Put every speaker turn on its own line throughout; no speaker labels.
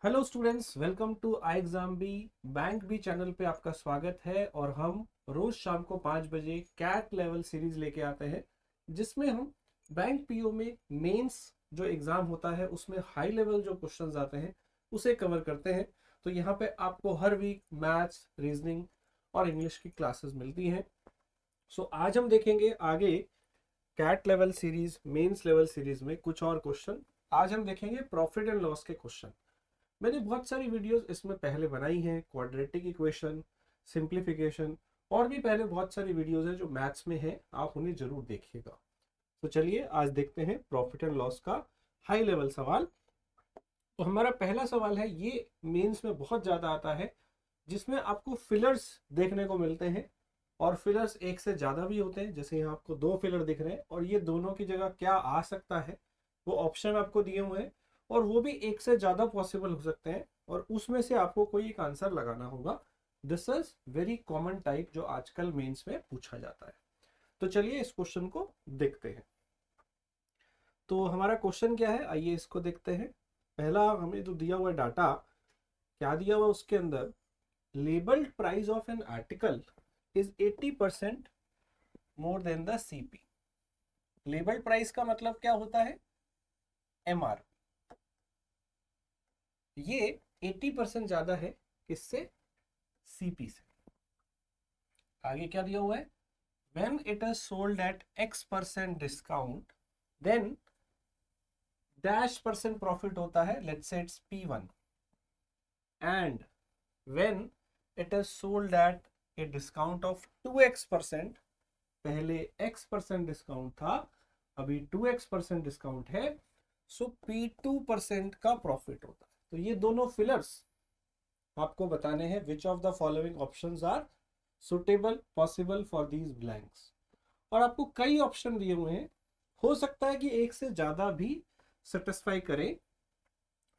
Hello students, welcome to I exam B bank B channel पे आपका स्वागत है। और हम रोज शाम को 5 बजे कैट लेवल सीरीज लेके आते हैं, जिसमें हम बैंक पीओ में मेंस जो एग्जाम होता है उसमें हाई लेवल जो क्वेश्चंस आते हैं उसे कवर करते हैं। तो यहाँ पे आपको हर वीक मैथ्स, रीजनिंग और इंग्लिश की क्लासेस मिलती हैं। सो आज हम देखेंगे आगे CAT level series, mains level series में कुछ और क्वेश्चन। आज हम देखेंगे प्रॉफिट एंड लॉस के क्वेश्चन। मैंने बहुत सारी वीडियोस इसमें पहले बनाई हैं, क्वाड्रेटिक इक्वेशन, सिंप्लीफिकेशन, और भी पहले बहुत सारी वीडियोस हैं जो मैथ्स में हैं, आप उन्हें जरूर देखिएगा। तो चलिए आज देखते हैं प्रॉफिट एंड लॉस का हाई लेवल सवाल। तो हमारा पहला सवाल है, ये मेंस में बहुत ज्यादा आता है, जिसमें आपको फिलर्स देखने को मिलते हैं और फिलर्स एक से ज्यादा भी होते हैं। जैसे यहाँ आपको दो फिलर दिख रहे हैं और ये दोनों की जगह क्या आ सकता है वो ऑप्शन आपको दिए हुए हैं, और वो भी एक से ज्यादा पॉसिबल हो सकते हैं और उसमें से आपको कोई एक आंसर लगाना होगा। This is very common type जो आजकल मेंस में पूछा जाता है। तो चलिए इस क्वेश्चन को देखते हैं। तो हमारा क्वेश्चन क्या है, आइए इसको देखते हैं। पहला हमें जो दिया हुआ डाटा, क्या दिया हुआ उसके अंदर, labelled price of an article is 80% more than the CP. Labelled price का मतलब क्या होता है, एमआर। ये 80% ज्यादा है किससे, सीपी से। आगे क्या दिया हुआ है, when it is sold at x% discount then dash percent profit होता है, let's say it's P1, and when it is sold at a discount of 2x%, पहले x% डिस्काउंट था, अभी 2x% डिस्काउंट है, सो P2% का प्रॉफिट होता है। तो ये दोनों फिलर्स आपको बताने हैं which of the following options are suitable possible for these blanks. और आपको कई ऑप्शन दिए हुए हैं, हो सकता है कि एक से ज्यादा भी सेटिस्फाई करें,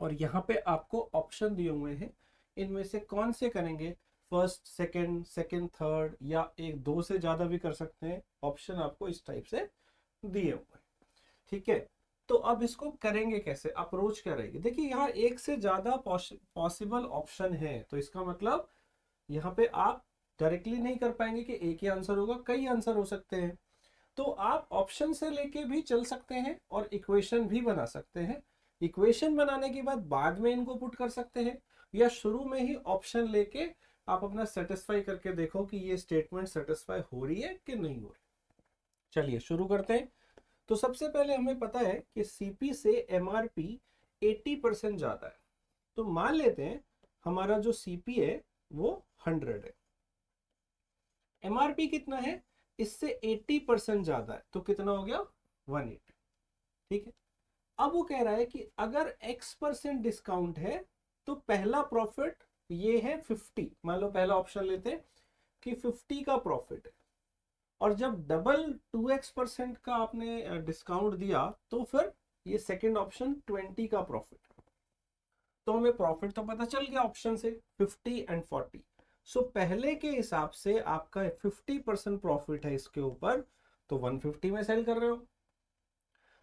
और यहाँ पे आपको ऑप्शन दिए हुए हैं, इनमें से कौन से करेंगे, फर्स्ट, सेकंड, सेकंड, थर्ड, या एक दो से ज्यादा भी कर सकते हैं। ऑप्शन आपको इस टाइप से दिए हुए हैं, ठीक है। तो अब इसको करेंगे कैसे, अप्रोच क्या रहेगी। देखिए यहाँ एक से ज्यादा पॉसिबल ऑप्शन है, तो इसका मतलब यहाँ पे आप डायरेक्टली नहीं कर पाएंगे कि एक ही आंसर होगा, कई आंसर हो सकते हैं। तो आप ऑप्शन से लेके भी चल सकते हैं और इक्वेशन भी बना सकते हैं। इक्वेशन बनाने के बाद में इनको पुट कर सकते हैं, या शुरू में ही ऑप्शन लेके आप अपना सेटिस्फाई करके देखो कि ये स्टेटमेंट सेटिस्फाई हो रही है कि नहीं हो रही। चलिए शुरू करते हैं। तो सबसे पहले हमें पता है कि सीपी से एमआरपी 80% ज्यादा है। तो मान लेते हैं हमारा जो सीपी है वो 100 है, एमआरपी कितना है, इससे 80% ज्यादा है, तो कितना हो गया, 180, ठीक है। अब वो कह रहा है कि अगर x% डिस्काउंट है तो पहला प्रॉफिट ये है 50। मान लो पहला ऑप्शन लेते हैं कि 50 का प्रॉफिट है, और जब डबल 2x% का आपने डिस्काउंट दिया तो फिर ये सेकंड ऑप्शन 20 का प्रॉफिट। तो हमें प्रॉफिट तो पता चल गया ऑप्शन से, 50 एंड 40। सो पहले के हिसाब से आपका 50% प्रॉफिट है इसके ऊपर, तो 150 में सेल कर रहे हो।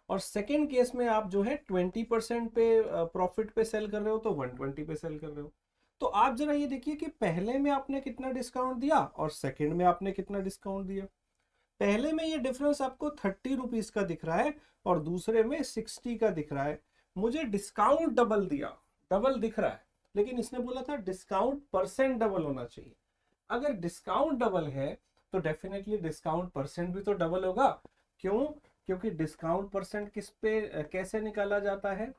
और सेकेंड केस में आप जो है 20% पे प्रॉफिट पे सेल कर रहे हो, तो 120 पे सेल कर रहे हो। तो आप जरा ये देखिए कि पहले में आपने कितना डिस्काउंट दिया और सेकेंड में आपने कितना डिस्काउंट दिया। पहले में ये डिफरेंस आपको 30 रुपीज का दिख रहा है और दूसरे में 60 का दिख रहा है। मुझे डिस्काउंट डबल दिया, डबल दिख रहा है, लेकिन इसने बोला था डिस्काउंट परसेंट डबल होना चाहिए। अगर डिस्काउंट डबल है तो डेफिनेटली डिस्काउंट परसेंट भी तो डबल होगा। क्यों, क्योंकि डिस्काउंट परसेंट किस पे कैसे निकाला जाता है,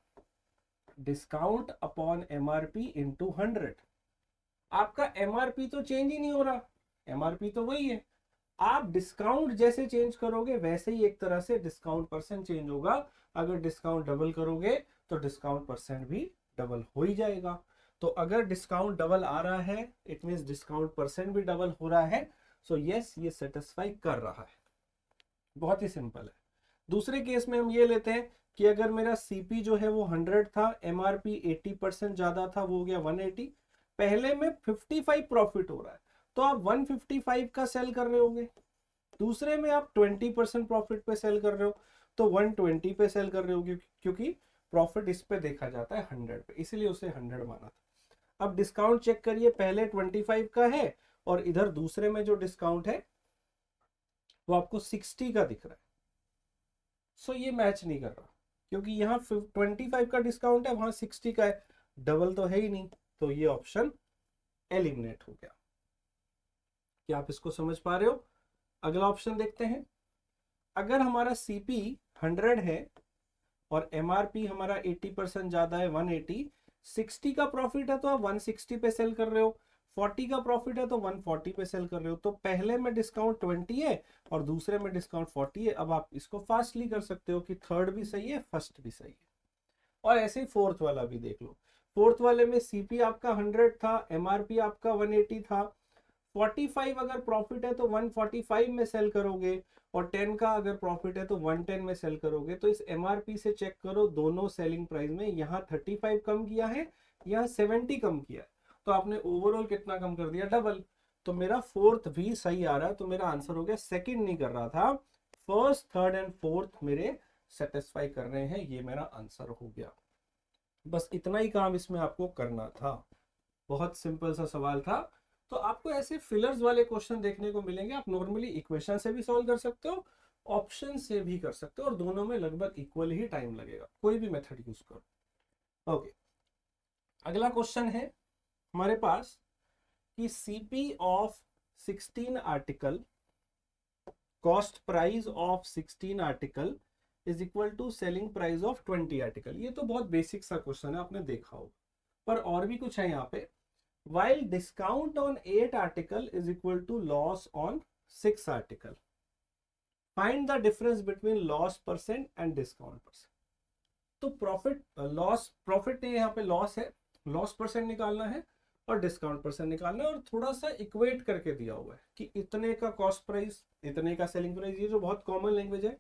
डिस्काउंट अपॉन एमआरपी इंटू 100। आपका एमआरपी तो चेंज ही नहीं हो रहा, एमआरपी तो वही है। आप डिस्काउंट जैसे चेंज करोगे वैसे ही एक तरह से डिस्काउंट परसेंट चेंज होगा। अगर डिस्काउंट डबल करोगे तो डिस्काउंट परसेंट भी डबल हो ही जाएगा। तो अगर डिस्काउंट डबल आ रहा है इट मींस डिस्काउंट परसेंट भी डबल हो रहा है। सो यस, ये सेटिस्फाई कर रहा है। बहुत ही सिंपल है। दूसरे केस में हम ये लेते हैं कि अगर मेरा सीपी जो है वो 100 था, एमआरपी 80% ज्यादा था, वो हो गया 180। पहले में 55 प्रॉफिट हो रहा है, तो आप 155 का सेल कर रहे होगे। दूसरे में आप 20% प्रॉफिट पे सेल कर रहे हो, तो 120 पे सेल कर रहे हो, क्योंकि प्रॉफिट इस पे देखा जाता है 100 पे, इसीलिए उसे 100 माना था। अब डिस्काउंट चेक करिए, पहले 25 का है और इधर दूसरे में जो डिस्काउंट है वो आपको 60 का दिख रहा है। सो ये मैच नहीं कर रहा, क्योंकि यहाँ 25 का डिस्काउंट है, वहां 60 का है, डबल तो है ही नहीं, तो ये ऑप्शन एलिमिनेट हो गया। क्या आप इसको समझ पा रहे हो? अगला ऑप्शन देखते हैं। अगर हमारा सीपी 100 है और एमआरपी हमारा 80% ज्यादा है 180, 60 का प्रॉफिट है तो आप 160 पे सेल कर रहे हो, 40 का प्रॉफिट है तो 140 पे सेल कर रहे हो, तो पहले में डिस्काउंट 20 है और दूसरे में डिस्काउंट 40 है। अब आप इसको फास्टली कर सकते हो कि थर्ड भी सही है, फर्स्ट भी सही है, और ऐसे ही फोर्थ वाला भी देख लो। फोर्थ वाले में सीपी आपका 100 था, एमआरपी आपका 180 था, 45 अगर प्रॉफिट है तो 145 में सेल करोगे, और 10 का अगर प्रॉफिट है तो 110 में सेल करोगे। तो इस एमआरपी से चेक करो दोनों सेलिंग प्राइस में, यहाँ 35 कम किया है, यहाँ 70 कम किया है, तो आपने ओवरऑल कितना कम कर दिया? डबल। तो मेरा फोर्थ भी सही आ रहा है, तो मेरा आंसर हो गया, सेकंड नहीं कर रहा था, फर्स्ट थर्ड एंड फोर्थ मेरे सेटिस्फाई कर रहे हैं, ये मेरा आंसर हो गया। बस इतना ही काम इसमें आपको करना था, बहुत सिंपल सा सवाल था। तो आपको ऐसे फिलर्स वाले क्वेश्चन देखने को मिलेंगे। आप नॉर्मली इक्वेशन से भी सॉल्व कर सकते हो, ऑप्शन से भी कर सकते हो, और दोनों में लगभग इक्वल ही टाइम लगेगा, कोई भी मेथड यूज करो। ओके, अगला क्वेश्चन है हमारे पास कि CP of 16 article, cost price of 16 article is equal to selling price of 20 article. ये तो बहुत बेसिक सा क्वेश्चन है, आपने देखा होगा, पर और भी कुछ है यहाँ पे। while discount on 8 article is equal to loss on 6 article, find the difference between loss percent and discount percent। तो प्रॉफिट लॉस, प्रॉफिट यहाँ पे लॉस है, लॉस परसेंट निकालना है और डिस्काउंट परसेंट निकालना है, और थोड़ा सा इक्वेट करके दिया हुआ है कि इतने का कॉस्ट प्राइस, इतने का सेलिंग प्राइस, ये जो बहुत कॉमन लैंग्वेज है।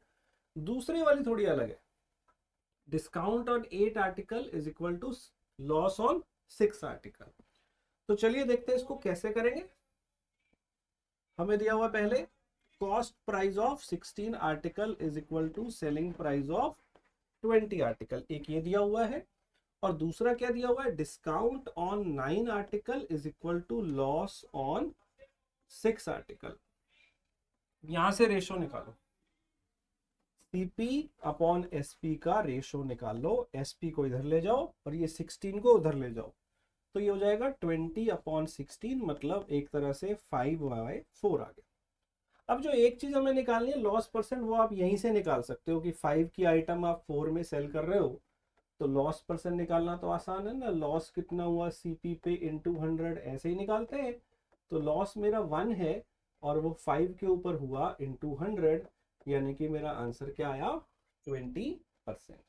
दूसरी वाली थोड़ी अलग है, discount on 8 article is equal to loss on 6 article. तो चलिए देखते हैं इसको कैसे करेंगे। हमें दिया हुआ पहले cost price of 16 article is equal to selling price of 20 article, एक ये दिया हुआ है, और दूसरा क्या दिया हुआ है? Discount on 9 article is equal to loss on 6 article. यहां से रेशो निकालो, सीपी अपॉन एसपी का रेशो निकाल लो, एसपी को इधर ले जाओ और ये 16 को उधर ले जाओ, तो ये हो जाएगा 20 अपॉन 16, मतलब एक तरह से 5/4 आ गया। अब जो एक चीज हमें निकालनी है लॉस परसेंट, वो आप यहीं से निकाल सकते हो कि 5 की आइटम आप 4 में सेल कर रहे हो, तो लॉस परसेंट निकालना तो आसान है ना, लॉस कितना हुआ सीपी पे इंटू 100, ऐसे ही निकालते हैं। तो लॉस मेरा 1 है और वो 5 के ऊपर हुआ इंटू 100, यानी कि मेरा आंसर क्या आया? 20%।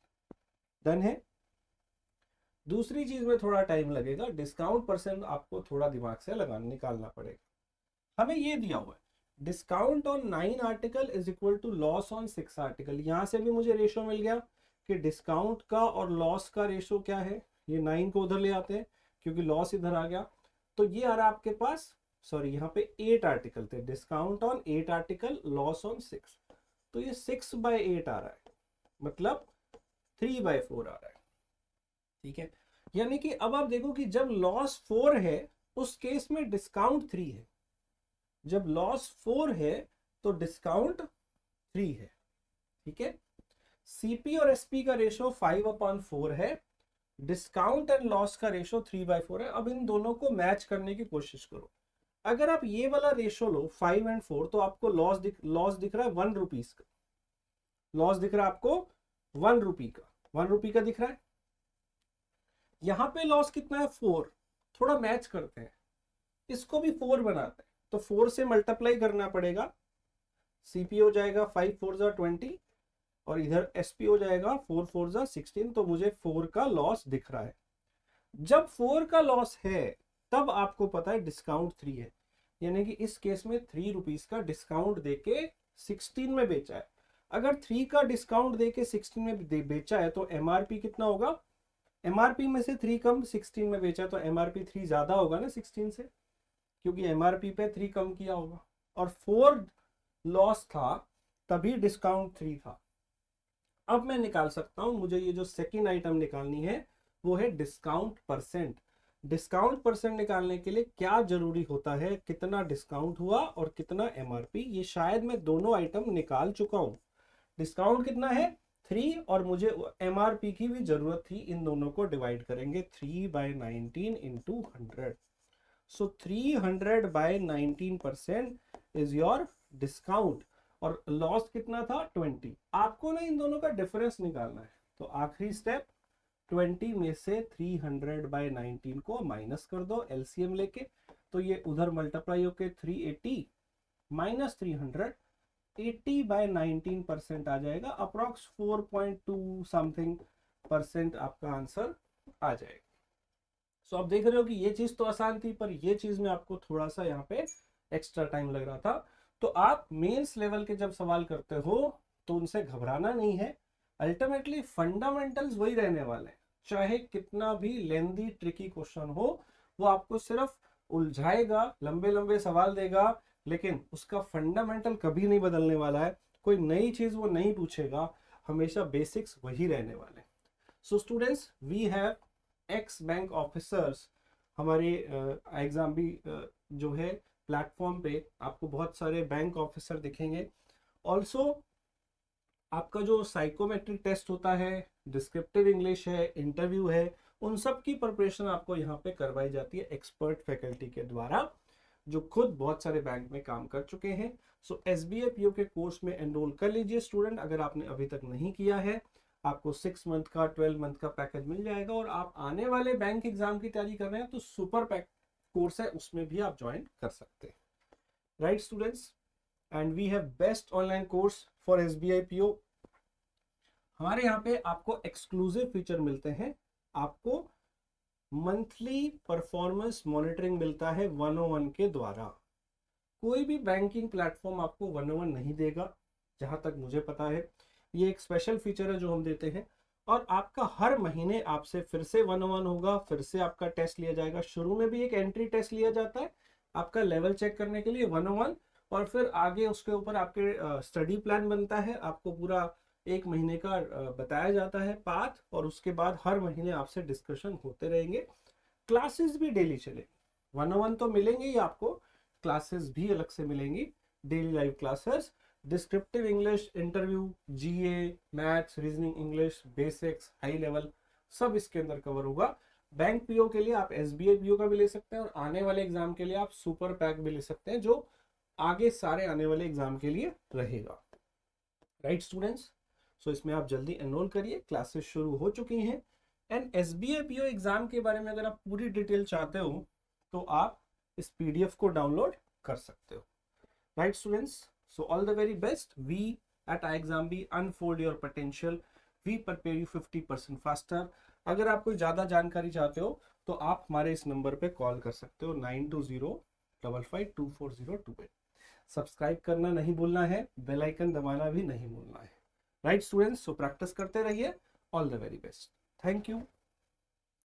डन है। दूसरी चीज में थोड़ा टाइम लगेगा, डिस्काउंट परसेंट आपको थोड़ा दिमाग से निकालना पड़ेगा। हमें ये दिया हुआ है discount on 9 article is equal to loss on 6 article. यहां से भी मुझे रेशो मिल गया कि डिस्काउंट का और लॉस का रेशो क्या है, ये 9 को उधर ले आते हैं क्योंकि लॉस इधर आ गया, तो ये आ रहा है आपके पास, सॉरी यहाँ पे 8 आर्टिकल थे, discount on 8 article, loss on 6, तो ये 6/8 आ रहा है, मतलब 3/4 आ रहा है। ठीक है, यानी कि अब आप देखो कि जब लॉस 4 है उस केस में डिस्काउंट 3 है, जब लॉस 4 है तो डिस्काउंट 3 है। ठीक है, सीपी और एसपी का रेशो 5/4 है, डिस्काउंट एंड लॉस का रेशो 3/4 है। अब इन दोनों को मैच करने की कोशिश करो। अगर आप ये वाला रेशो लो 5 और 4, तो आपको लॉस दिख रहा है 1 रुपीज का, लॉस दिख रहा है आपको 1 रुपी का, 1 रुपी का दिख रहा है। यहां पे लॉस कितना है? 4। थोड़ा मैच करते हैं, इसको भी 4 बनाते हैं, तो 4 से मल्टीप्लाई करना पड़ेगा, सीपी हो जाएगा 5 4 जा 20 और इधर एसपी हो जाएगा 4 4 जा 16, तो मुझे 4 का लॉस दिख रहा है। जब 4 का लॉस है तब आपको पता है डिस्काउंट 3 है, यानी कि इस केस में 3 रुपीज का डिस्काउंट देके 16 में बेचा है। अगर 3 का डिस्काउंट देके 16 में बेचा है तो एमआरपी कितना होगा? एमआरपी में से 3 कम 16 में बेचा, तो एमआरपी 3 ज्यादा होगा ना 16 से, क्योंकि एमआरपी पे 3 कम किया होगा, और 4 लॉस था तभी डिस्काउंट 3 था। अब मैं निकाल सकता हूं, मुझे ये जो सेकेंड आइटम निकालनी है वो है डिस्काउंट परसेंट। डिस्काउंट परसेंट निकालने के लिए क्या जरूरी होता है, कितना डिस्काउंट हुआ और कितना एमआरपी, ये शायद मैं दोनों आइटम निकाल चुका हूं। डिस्काउंट कितना है 3 और मुझे एमआरपी की भी जरूरत थी, इन दोनों को डिवाइड करेंगे 3/19 into 100। So 300/19% is your discount. और लॉस कितना था 20। आपको ना इन दोनों का डिफरेंस निकालना है, तो आखिरी स्टेप 20 में से 300/19 को माइनस कर दो एलसीएम लेके, तो ये उधर मल्टीप्लाई होके 380 माइनस 300 80/19% आ जाएगा, अप्रॉक्स 4.2 समथिंग परसेंट आपका आंसर आ जाएगा। सो आप देख रहे हो कि ये चीज तो आसान थी, पर ये चीज में आपको थोड़ा सा यहाँ पे एक्स्ट्रा टाइम लग रहा था। तो आप मेंस लेवल के जब सवाल करते हो तो उनसे घबराना नहीं है, अल्टीमेटली फंडामेंटल्स वही रहने वाले हैं। चाहे कितना भी लेंदी ट्रिकी क्वेश्चन हो, वो आपको सिर्फ उलझाएगा, लंबे लंबे सवाल देगा, लेकिन उसका फंडामेंटल कभी नहीं बदलने वाला है। कोई नई चीज वो नहीं पूछेगा, हमेशा बेसिक्स वही रहने वाले। So students, we have ex bank officers. हमारे एग्जाम भी जो है प्लेटफॉर्म पे आपको बहुत सारे बैंक ऑफिसर दिखेंगे। ऑल्सो आपका जो साइकोमेट्रिक टेस्ट होता है, डिस्क्रिप्टिव इंग्लिश है, इंटरव्यू है, उन सब की प्रिपरेशन आपको यहाँ पे करवाई जाती है एक्सपर्ट फैकल्टी के द्वारा, जो खुद बहुत सारे बैंक में काम कर चुके हैं। सो एसबीआई पीओ के कोर्स में एनरोल कर लीजिए स्टूडेंट, अगर आपने अभी तक नहीं किया है। आपको 6 मंथ का 12 मंथ का पैकेज मिल जाएगा, और आप आने वाले बैंक एग्जाम की तैयारी कर रहे हैं तो सुपर पैक कोर्स है, उसमें भी आप ज्वाइन कर सकते हैं। Right students, and we have best online course for SBI PO. हमारे यहाँ पे आपको एक्सक्लूसिव फीचर मिलते हैं, आपको मंथली परफॉर्मेंस मॉनिटरिंग मिलता है 101 के द्वारा। कोई भी बैंकिंग प्लेटफॉर्म आपको 101 नहीं देगा, जहां तक मुझे पता है। ये एक स्पेशल फीचर है जो हम देते हैं, और आपका हर महीने आपसे फिर से 101 होगा, फिर से आपका टेस्ट लिया जाएगा। शुरू में भी एक एंट्री टेस्ट लिया जाता है आपका लेवल चेक करने के लिए 101, और फिर आगे उसके ऊपर आपके स्टडी प्लान बनता है, आपको पूरा 1 महीने का बताया जाता है पाथ, और उसके बाद हर महीने आपसे डिस्कशन होते रहेंगे। क्लासेस भी डेली चलेंगी, 101 तो मिलेंगे ही आपको, क्लासेस भी अलग से मिलेंगी, daily live classes. Descriptive English, interview, GA, maths, reasoning English, basics, high level, सब इसके अंदर कवर होगा। बैंक पीओ के लिए आप एसबीआई पीओ का भी ले सकते हैं, और आने वाले एग्जाम के लिए आप सुपर पैक भी ले सकते हैं, जो आगे सारे आने वाले एग्जाम के लिए रहेगा। राइट स्टूडेंट्स, सो इसमें आप जल्दी एनरोल करिए, क्लासेस शुरू हो चुकी हैं। एंड एसबीआई पीओ एग्जाम के बारे में अगर आप पूरी डिटेल चाहते हो तो आप इस पीडीएफ को डाउनलोड कर सकते हो। Right students, so all the very best. We at iExamB unfold your potential, we prepare you 50% faster. अगर आप कोई ज़्यादा जानकारी चाहते हो तो आप हमारे इस नंबर पे कॉल कर सकते हो, 9205524028। सब्सक्राइब करना नहीं भूलना है, बेल आइकन दबाना भी नहीं भूलना है। राइट स्टूडेंट्स, सो प्रैक्टिस करते रहिए। All the very best, thank you.